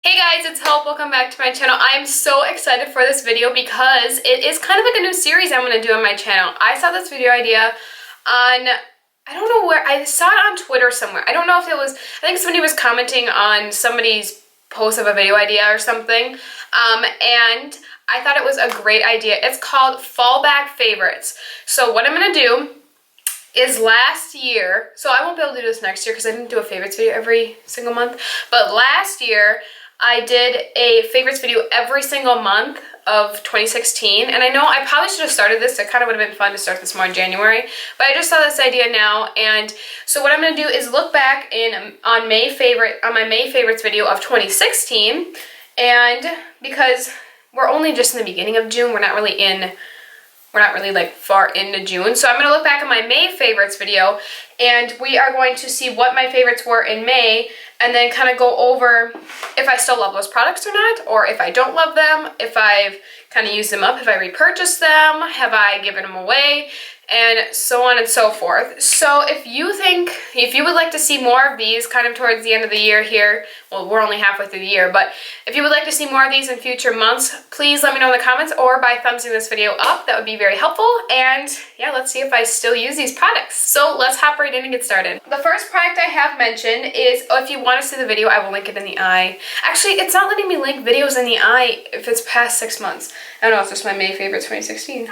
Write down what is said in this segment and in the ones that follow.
Hey guys, it's Hope. Welcome back to my channel. I am so excited for this video because it is kind of like a new series I'm going to do on my channel. I saw this video idea on, I don't know where, I saw it on Twitter somewhere. I don't know if it was, I think somebody was commenting on somebody's post of a video idea or something, and I thought it was a great idea. It's called Fallback Favorites. So what I'm going to do is last year, so I won't be able to do this next year because I didn't do a favorites video every single month, but last year I did a favorites video every single month of 2016, and I know I probably should have started this. It kind of would have been fun to start this more in January, but I just saw this idea now, and so what I'm going to do is look back on my May favorites video of 2016, and because we're only just in the beginning of June, we're not really like far into June. So I'm going to look back at my May favorites video, and we are going to see what my favorites were in May, and then kind of go over if I still love those products or not, or if I don't love them, if I've kind of used them up, if I repurchased them, have I given them away, and so on and so forth. So if you would like to see more of these kind of towards the end of the year here, well, we're only halfway through the year, but if you would like to see more of these in future months, please let me know in the comments or by thumbsing this video up. That would be very helpful. And yeah, let's see if I still use these products. So let's hop right in and get started. The first product I have mentioned is, if you want to see the video, I will link it in the eye. Actually, it's not letting me link videos in the eye if it's past 6 months. I don't know, it's just my May favorites 2016.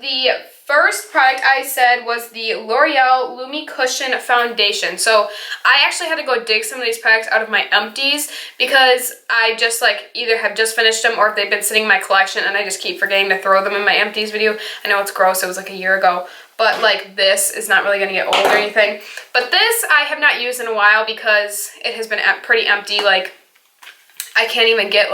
The first product I said was the L'Oreal Lumi Cushion Foundation. So I actually had to go dig some of these products out of my empties because I just either have just finished them or if they've been sitting in my collection and I just keep forgetting to throw them in my empties video. I know it's gross, it was like a year ago, but this is not really going to get old or anything. But this I have not used in a while because it has been pretty empty. I can't even get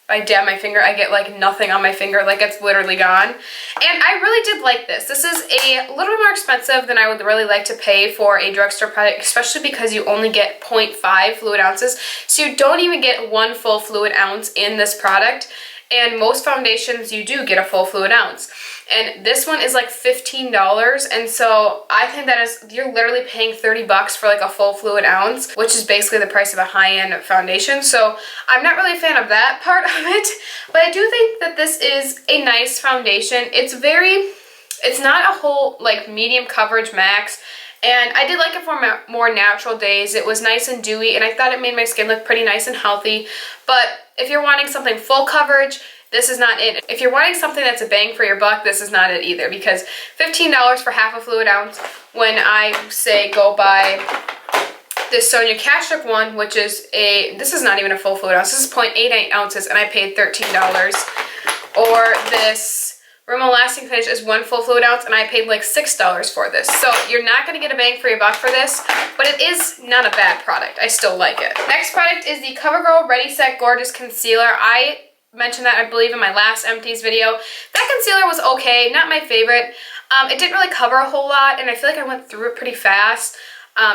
if I dab my finger, I get nothing on my finger, it's literally gone. And I really did like this. This is a little bit more expensive than I would really like to pay for a drugstore product, especially because you only get 0.5 fluid ounces. So you don't even get 1 full fluid ounce in this product. And most foundations, you do get a full fluid ounce. And this one is like $15, and so I think that you're literally paying 30 bucks for a full fluid ounce, which is basically the price of a high-end foundation. So I'm not really a fan of that part of it, but I do think that this is a nice foundation. It's not a whole medium coverage max, and I did like it for more natural days. It was nice and dewy, and I thought it made my skin look pretty nice and healthy. But if you're wanting something full coverage, this is not it. If you're wanting something that's a bang for your buck, this is not it either, because $15 for half a fluid ounce, when I say go buy this Sonia Kashuk one, which is this is not even a full fluid ounce, this is 0.88 ounces, and I paid $13. Or this Rimmel Lasting Finish is 1 full fluid ounce, and I paid $6 for this. So you're not going to get a bang for your buck for this, but it is not a bad product. I still like it. Next product is the Covergirl Ready Set Gorgeous Concealer. I mentioned that, I believe, in my last empties video. That concealer was okay, not my favorite. It didn't really cover a whole lot, and I feel like I went through it pretty fast,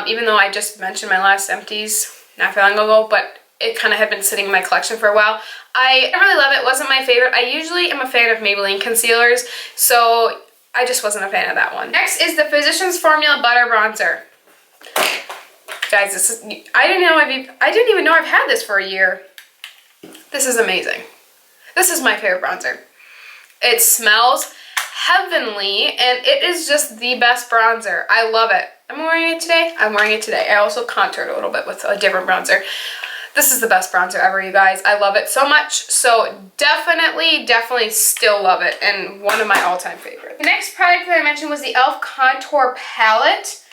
even though I just mentioned my last empties not very long ago, but it kind of had been sitting in my collection for a while. I really love it. It wasn't my favorite. I usually am a fan of Maybelline concealers, so I just wasn't a fan of that one. Next is the Physicians Formula Butter Bronzer. Guys, this is, I didn't even know I've had this for a year. This is amazing. This is my favorite bronzer. It smells heavenly, and it is just the best bronzer. I love it. I'm wearing it today. I'm wearing it today. I also contoured a little bit with a different bronzer. This is the best bronzer ever, you guys. I love it so much. So definitely still love it, and one of my all-time favorites. The next product that I mentioned was the e.l.f. Contour Palette.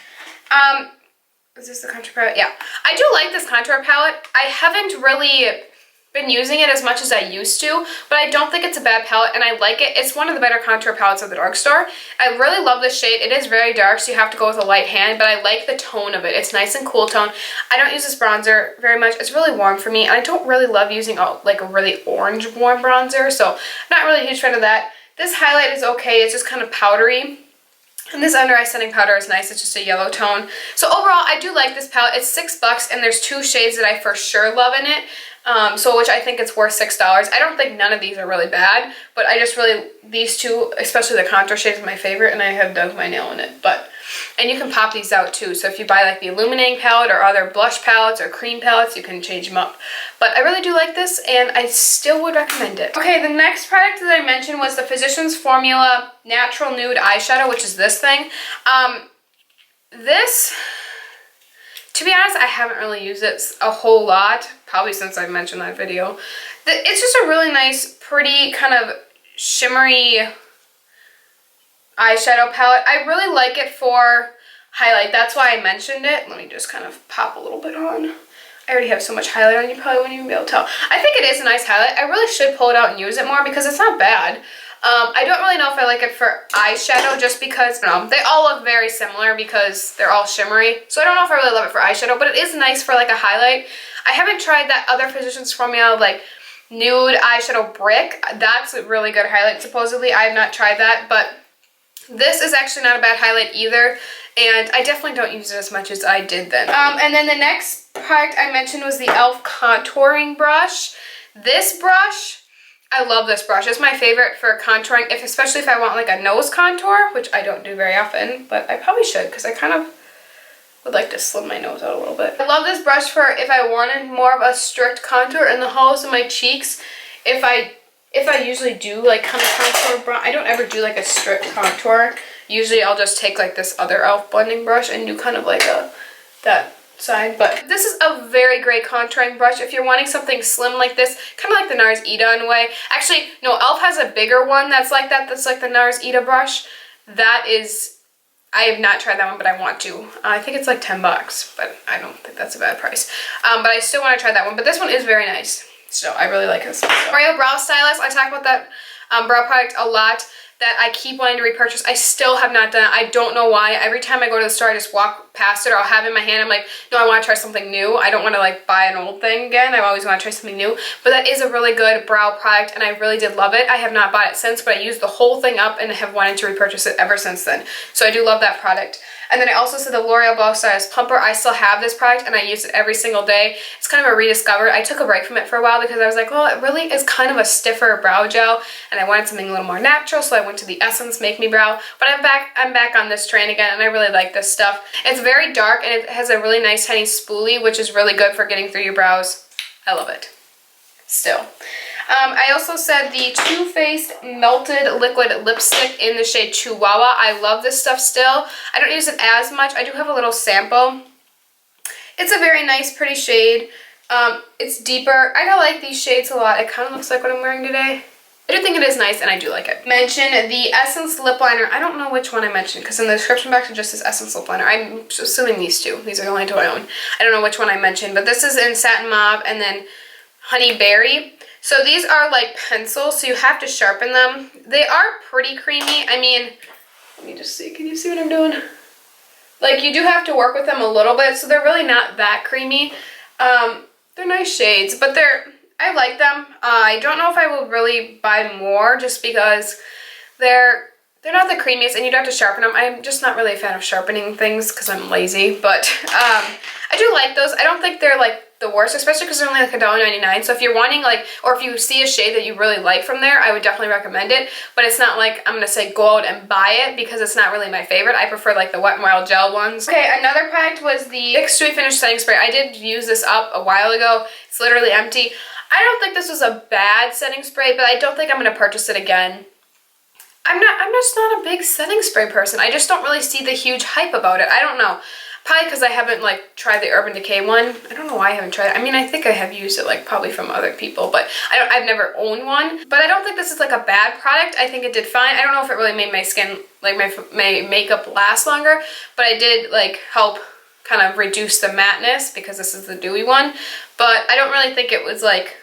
Is this the contour palette? Yeah. I do like this contour palette. I haven't really been using it as much as I used to, but I don't think it's a bad palette, and I like it. It's one of the better contour palettes at the drugstore. I really love this shade. It is very dark, so you have to go with a light hand, but I like the tone of it. It's nice and cool tone. I don't use this bronzer very much. It's really warm for me, and I don't really love using a really orange warm bronzer, so I'm not really a huge fan of that. This highlight is okay. It's just kind of powdery. And this under eye setting powder is nice. It's just a yellow tone. So overall, I do like this palette. It's $6, and there's 2 shades that I for sure love in it. Which I think it's worth $6. I don't think none of these are really bad, but I just really, these two, especially the contour shade, is my favorite, and I have dug my nail in it. But And you can pop these out too. So if you buy like the illuminating palette or other blush palettes or cream palettes, you can change them up. But I really do like this and I still would recommend it. Okay, the next product that I mentioned was the Physicians Formula Natural Nude Eyeshadow, which is this thing. This, to be honest, I haven't really used it a whole lot, probably since I mentioned that video. It's just a really nice, pretty, kind of shimmery eyeshadow palette. I really like it for highlight. That's why I mentioned it. Let me just kind of pop a little bit on. I already have so much highlight on, you probably wouldn't even be able to tell. I think it is a nice highlight. I really should pull it out and use it more because it's not bad. I don't really know if I like it for eyeshadow just because, they all look very similar because they're all shimmery. So I don't know if I really love it for eyeshadow, but it is nice for like a highlight. I haven't tried that other Physicians Formula like nude eyeshadow brick. That's a really good highlight supposedly. I have not tried that, but this is actually not a bad highlight either. And I definitely don't use it as much as I did then. And then the next product I mentioned was the e.l.f. contouring brush. This brush, I love this brush. It's my favorite for contouring, especially if I want like a nose contour, which I don't do very often, but I probably should because I kind of would like to slim my nose out a little bit. I love this brush for if I wanted more of a strict contour in the hollows of my cheeks. If I usually do like kind of contour brush, I don't ever do like a strict contour. Usually I'll just take like this other e.l.f. blending brush and do kind of like that side. But this is a very great contouring brush if you're wanting something slim like this, kind of like the NARS Ita in a way. Actually, no, e.l.f. has a bigger one that's like that, that's like the NARS Ita brush. That is, I have not tried that one, but I want to. I think it's like 10 bucks, but I don't think that's a bad price. But I still want to try that one, but this one is very nice. So I really like this one. Oreo Brow Stylist, I talk about that brow product a lot that I keep wanting to repurchase. I still have not done it. I don't know why. Every time I go to the store, I just walk past it or I'll have it in my hand. I'm like, no, I want to try something new. I don't want to like buy an old thing again. I always want to try something new. But that is a really good brow product and I really did love it. I have not bought it since, but I used the whole thing up and have wanted to repurchase it ever since then. So I do love that product. And then I also said the L'Oreal Brow Stylist Plumper. I still have this product and I use it every single day. It's kind of a rediscovered. I took a break from it for a while because I was like, well, it really is kind of a stiffer brow gel and I wanted something a little more natural, so I went to the Essence Make Me Brow. But I'm back on this train again and I really like this stuff. It's very dark and it has a really nice tiny spoolie, which is really good for getting through your brows. I love it. Still. I also said the Too Faced Melted Liquid Lipstick in the shade Chihuahua. I love this stuff still. I don't use it as much. I do have a little sample. It's a very nice, pretty shade. It's deeper. I don't like these shades a lot. It kind of looks like what I'm wearing today. I do think it is nice and I do like it. Mention the Essence Lip Liner. I don't know which one I mentioned because in the description box it just says Essence Lip Liner. I'm assuming these two. These are the only two I own. I don't know which one I mentioned, but this is in Satin Mauve and then Honey Berry. So these are like pencils, so you have to sharpen them. They are pretty creamy. I mean, let me just see. Can you see what I'm doing? Like, you do have to work with them a little bit, so they're really not that creamy. They're nice shades, but I like them. I don't know if I will really buy more just because they're not the creamiest and you'd have to sharpen them. I'm just not really a fan of sharpening things because I'm lazy, but I do like those. I don't think they're like the worst, especially because they're only like $1.99. So if you're wanting like, or if you see a shade that you really like from there, I would definitely recommend it. But it's not like I'm gonna say go out and buy it because it's not really my favorite. I prefer like the Wet n Wild gel ones. Okay, another product was the Fix Dewy Finish Setting Spray. I did use this up a while ago. It's literally empty. I don't think this was a bad setting spray, but I don't think I'm gonna purchase it again. I'm just not a big setting spray person. I just don't really see the huge hype about it. I don't know. Probably because I haven't like tried the Urban Decay one. I don't know why I haven't tried it. I mean, I think I have used it like probably from other people, but I've never owned one. But I don't think this is like a bad product. I think it did fine. I don't know if it really made my skin, like my makeup last longer, but I did like help kind of reduce the matteness because this is the dewy one. But I don't really think it was like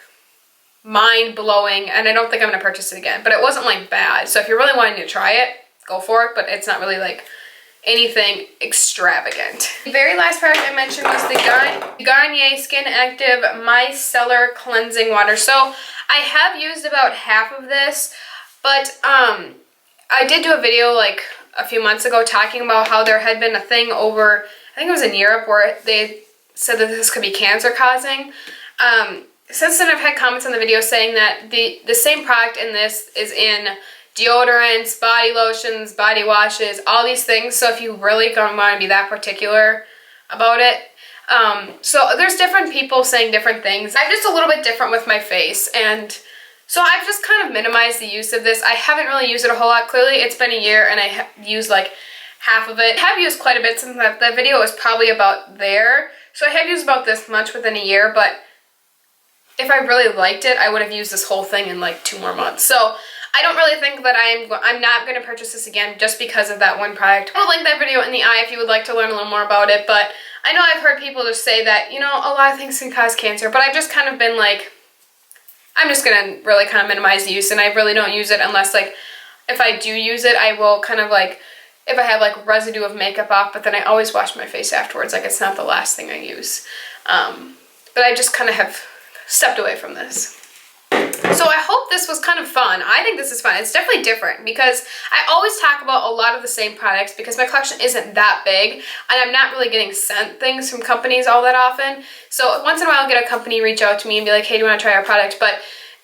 mind-blowing, and I don't think I'm gonna purchase it again. But it wasn't like bad. So if you're really wanting to try it, go for it, but it's not really like anything extravagant. The very last product I mentioned was the Garnier SkinActive Micellar Cleansing Water. So I have used about half of this, but I did do a video like a few months ago talking about how there had been a thing over, I think it was in Europe, where they said that this could be cancer causing. Since then I've had comments on the video saying that the same product in this is in deodorants, body lotions, body washes, all these things. So if you really don't want to be that particular about it, so there's different people saying different things. I'm just a little bit different with my face, and so I've just kind of minimized the use of this. I haven't really used it a whole lot. Clearly it's been a year and I have used like half of it. I have used quite a bit since that video was probably about there. So I have used about this much within a year, but if I really liked it, I would have used this whole thing in like 2 more months. So I don't really think that I'm not going to purchase this again just because of that one product. I will link that video in the eye if you would like to learn a little more about it, but I know I've heard people just say that, you know, a lot of things can cause cancer, but I've just kind of been like, I'm just going to really kind of minimize the use, and I really don't use it unless, like, if I do use it, I will kind of like, if I have like residue of makeup off, but then I always wash my face afterwards. Like, it's not the last thing I use. But I just kind of have stepped away from this. So I hope this was kind of fun. I think this is fun. It's definitely different because I always talk about a lot of the same products because my collection isn't that big and I'm not really getting sent things from companies all that often. So once in a while I'll get a company reach out to me and be like, hey, do you want to try our product? But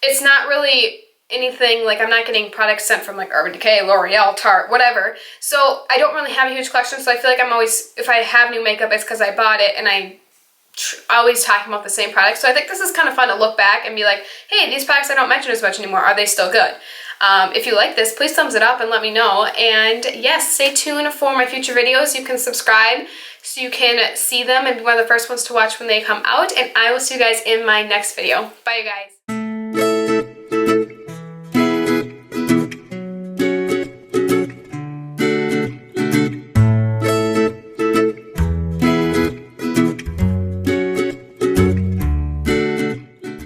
it's not really anything, like I'm not getting products sent from like Urban Decay, L'Oreal, Tarte, whatever. So I don't really have a huge collection, so I feel like I'm always, if I have new makeup, it's because I bought it and I always talking about the same products. So I think this is kind of fun to look back and be like, hey, these products I don't mention as much anymore, are they still good? If you like this, please thumbs it up and let me know. And yes, stay tuned for my future videos. You can subscribe so you can see them and be one of the first ones to watch when they come out. And I will see you guys in my next video. Bye, you guys.